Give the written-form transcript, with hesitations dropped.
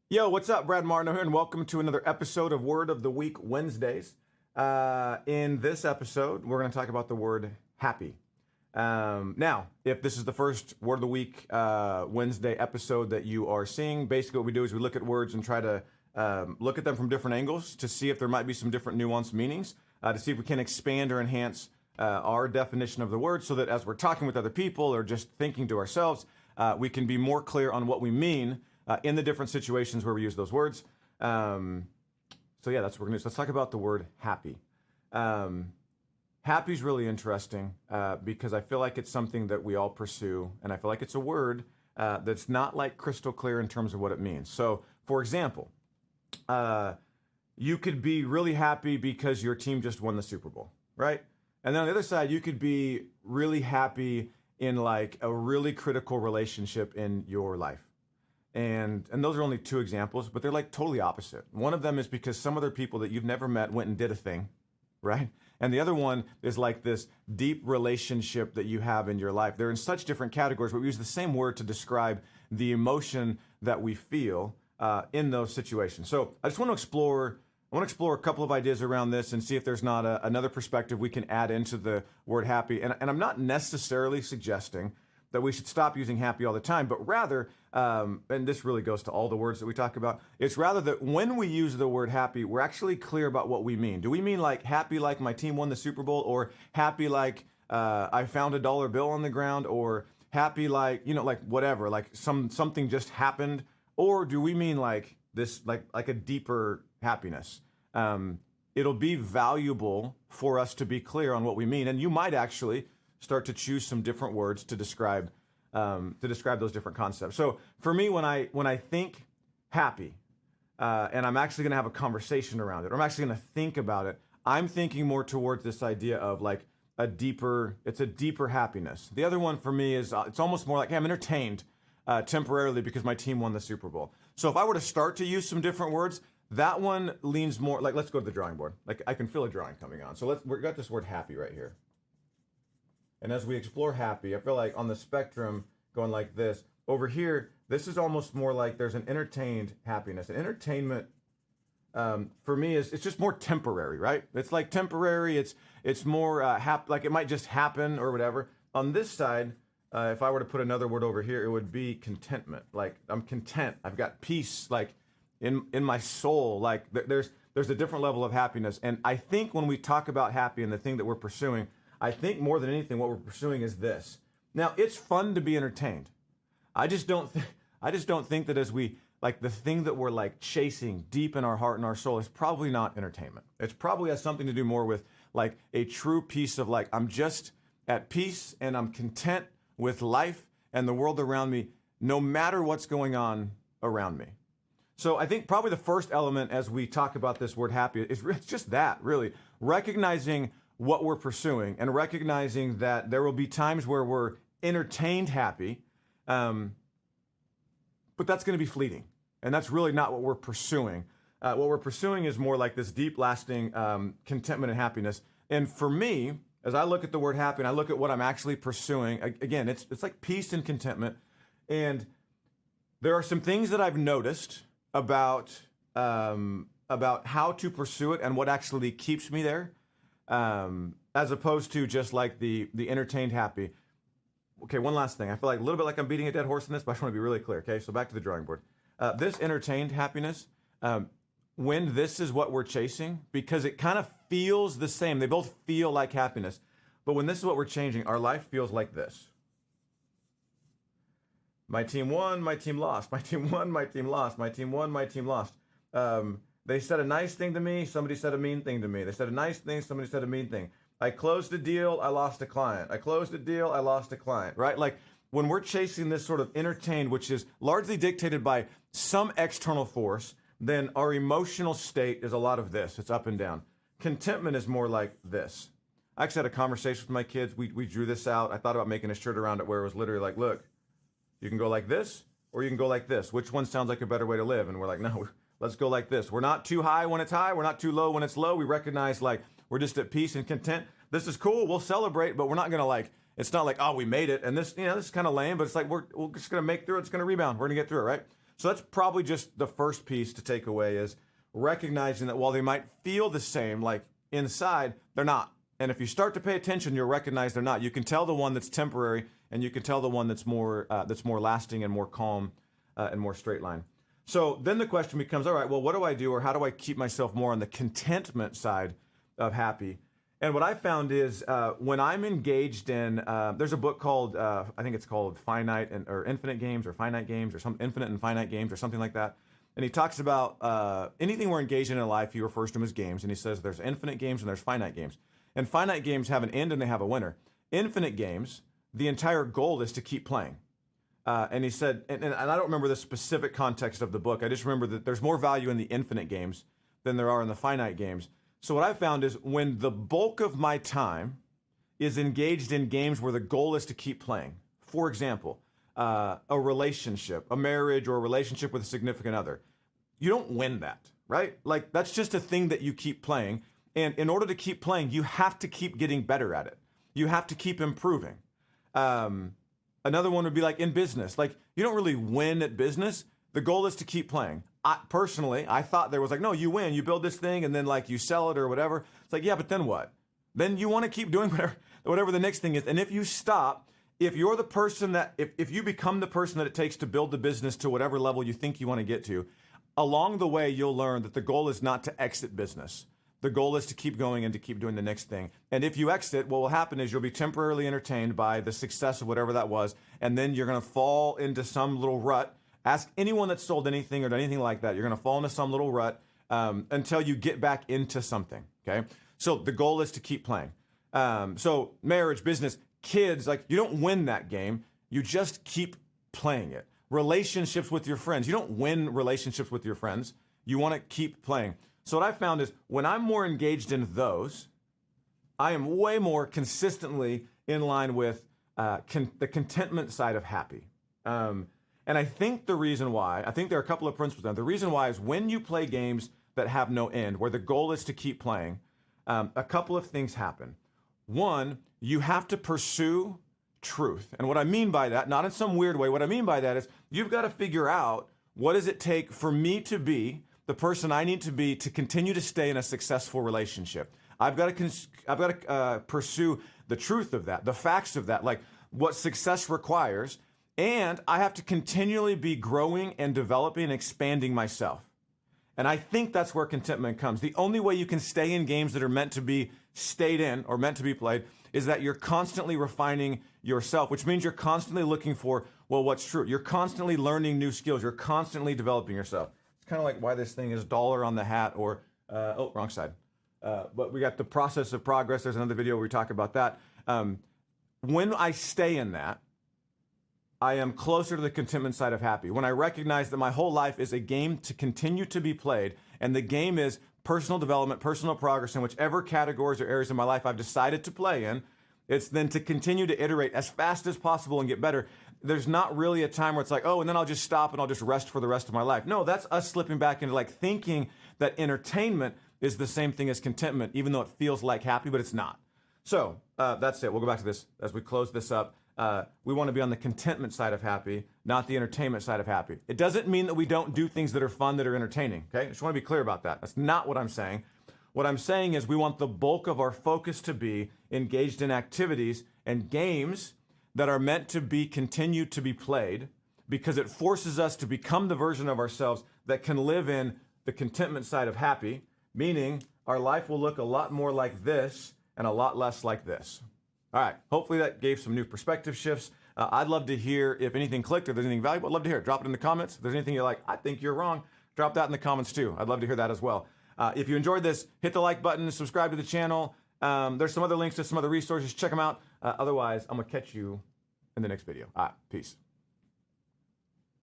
Yo, what's up? Brad Marno here, and welcome to another episode of Word of the Week Wednesdays. In this episode, we're going to talk about the word happy. Now, if this is the first Word of the Week Wednesday episode that you are seeing, basically what we do is we look at words and try to look at them from different angles to see if there might be some different nuanced meanings, to see if we can expand or enhance our definition of the word so that as we're talking with other people or just thinking to ourselves, we can be more clear on what we mean in the different situations where we use those words. So yeah, that's what we're gonna do. So let's talk about the word happy. Happy is really interesting because I feel like it's something that we all pursue, and I feel like it's a word that's not like crystal clear in terms of what it means. So, for example, you could be really happy because your team just won the Super Bowl, right? And then on the other side, you could be really happy in like a really critical relationship in your life. And those are only two examples, but they're like totally opposite. One of them is because some other people that you've never met went and did a thing, right? And the other one is like this deep relationship that you have in your life. They're in such different categories, but we use the same word to describe the emotion that we feel in those situations. So I just want to explore. I want to explore a couple of ideas around this and see if there's not another perspective we can add into the word happy. And I'm not necessarily suggesting that we should stop using happy all the time, but rather, and this really goes to all the words that we talk about, it's rather that when we use the word happy, we're actually clear about what we mean. Do we mean like happy like my team won the Super Bowl, or happy like I found a dollar bill on the ground, or happy like, like whatever, like something just happened? Or do we mean like this, like a deeper happiness? It'll be valuable for us to be clear on what we mean, and you might actually start to choose some different words to describe those different concepts. So for me, when I think happy, and I'm actually going to have a conversation around it, or I'm actually going to think about it, I'm thinking more towards this idea of like it's a deeper happiness. The other one for me is it's almost more like, hey, I'm entertained temporarily because my team won the Super Bowl. So if I were to start to use some different words, that one leans more like, let's go to the drawing board. Like I can feel a drawing coming on. So we've got this word happy right here. And as we explore happy, I feel like on the spectrum going like this, over here, this is almost more like there's an entertained happiness. And entertainment, for me, it's just more temporary, right? It's like temporary. It's more like it might just happen or whatever. On this side, if I were to put another word over here, it would be contentment. Like I'm content. I've got peace, like in my soul. Like there's a different level of happiness. And I think when we talk about happy and the thing that we're pursuing, I think more than anything, what we're pursuing is this. Now, it's fun to be entertained. I just don't think that as we like the thing that we're like chasing deep in our heart and our soul is probably not entertainment. It's probably has something to do more with like a true peace of like I'm just at peace and I'm content with life and the world around me, no matter what's going on around me. So I think probably the first element as we talk about this word happy is it's just that, really, recognizing what we're pursuing and recognizing that there will be times where we're entertained happy, but that's going to be fleeting. And that's really not what we're pursuing. What we're pursuing is more like this deep, lasting contentment and happiness. And for me, as I look at the word happy and I look at what I'm actually pursuing, again, it's like peace and contentment. And there are some things that I've noticed about how to pursue it and what actually keeps me there. As opposed to just like the entertained happy. Okay, one last thing. I feel like a little bit like I'm beating a dead horse in this, but I just want to be really clear. Okay, so back to the drawing board. This entertained happiness, when this is what we're chasing, because it kind of feels the same. They both feel like happiness. But when this is what we're changing, our life feels like this. My team won, my team lost. My team won, my team lost. My team won, my team lost. They said a nice thing to me, somebody said a mean thing to me. They said a nice thing, somebody said a mean thing. I closed a deal, I lost a client. I closed a deal, I lost a client, right? Like when we're chasing this sort of entertained, which is largely dictated by some external force, then our emotional state is a lot of this. It's up and down. Contentment is more like this. I actually had a conversation with my kids. We drew this out. I thought about making a shirt around it where it was literally like, look, you can go like this or you can go like this. Which one sounds like a better way to live? And we're like, no, let's go like this. We're not too high when it's high. We're not too low when it's low. We recognize like we're just at peace and content. This is cool. We'll celebrate, but we're not going to like, it's not like, oh, we made it. And this, this is kind of lame, but it's like, we're just going to make through it. It's going to rebound. We're going to get through it, right? So that's probably just the first piece to take away, is recognizing that while they might feel the same, like inside, they're not. And if you start to pay attention, you'll recognize they're not. You can tell the one that's temporary, and you can tell the one that's more lasting and more calm and more straight line. So then the question becomes, all right, well, what do I do, or how do I keep myself more on the contentment side of happy? And what I found is when I'm engaged in, there's a book called, I think it's called Infinite Games, or Finite Games, or some Infinite and Finite Games, or something like that. And he talks about anything we're engaged in life, he refers to them as games. And he says there's infinite games and there's finite games. And finite games have an end and they have a winner. Infinite games, the entire goal is to keep playing. And he said, and I don't remember the specific context of the book. I just remember that there's more value in the infinite games than there are in the finite games. So what I found is when the bulk of my time is engaged in games where the goal is to keep playing, for example, a relationship, a marriage, or a relationship with a significant other, you don't win that, right? Like, that's just a thing that you keep playing. And in order to keep playing, you have to keep getting better at it. You have to keep improving. Another one would be like in business. Like, you don't really win at business. The goal is to keep playing. Personally, I thought there was like, no, you win. You build this thing and then like you sell it or whatever. It's like, yeah, but then what? Then you want to keep doing whatever the next thing is. And if you stop, if you're the person that, if you become the person that it takes to build the business to whatever level you think you want to get to, along the way, you'll learn that the goal is not to exit business. The goal is to keep going and to keep doing the next thing. And if you exit, what will happen is you'll be temporarily entertained by the success of whatever that was, and then you're going to fall into some little rut. Ask anyone that's sold anything or done anything like that. You're going to fall into some little rut until you get back into something, okay? So the goal is to keep playing. So marriage, business, kids, like, you don't win that game. You just keep playing it. Relationships with your friends. You don't win relationships with your friends. You want to keep playing. So what I found is when I'm more engaged in those, I am way more consistently in line with the contentment side of happy. And I think the reason why, I think there are a couple of principles there. The reason why is when you play games that have no end, where the goal is to keep playing, a couple of things happen. One, you have to pursue truth. And what I mean by that, not in some weird way, what I mean by that is you've got to figure out, what does it take for me to be the person I need to be to continue to stay in a successful relationship? I've got to pursue the truth of that, the facts of that, like what success requires. And I have to continually be growing and developing and expanding myself. And I think that's where contentment comes. The only way you can stay in games that are meant to be stayed in or meant to be played is that you're constantly refining yourself, which means you're constantly looking for, well, what's true? You're constantly learning new skills. You're constantly developing yourself. It's kind of like why this thing is dollar on the hat, or, oh, wrong side. But we got the process of progress. There's another video where we talk about that. When I stay in that, I am closer to the contentment side of happy. When I recognize that my whole life is a game to continue to be played, and the game is personal development, personal progress in whichever categories or areas of my life I've decided to play in, it's then to continue to iterate as fast as possible and get better. There's not really a time where it's like, oh, and then I'll just stop and I'll just rest for the rest of my life. No, that's us slipping back into like thinking that entertainment is the same thing as contentment, even though it feels like happy, but it's not. So that's it. We'll go back to this as we close this up. We want to be on the contentment side of happy, not the entertainment side of happy. It doesn't mean that we don't do things that are fun, that are entertaining, okay? I just want to be clear about that. That's not what I'm saying. What I'm saying is we want the bulk of our focus to be engaged in activities and games that are meant to be continued to be played, because it forces us to become the version of ourselves that can live in the contentment side of happy, meaning our life will look a lot more like this and a lot less like this. All right, hopefully that gave some new perspective shifts. I'd love to hear if anything clicked, if there's anything valuable. I'd love to hear it. Drop it in the comments. If there's anything you're like, I think you're wrong, drop that in the comments too. I'd love to hear that as well. If you enjoyed this, hit the like button, subscribe to the channel. There's some other links to some other resources. Check them out. Otherwise, I'm going to catch you in the next video. All right, peace.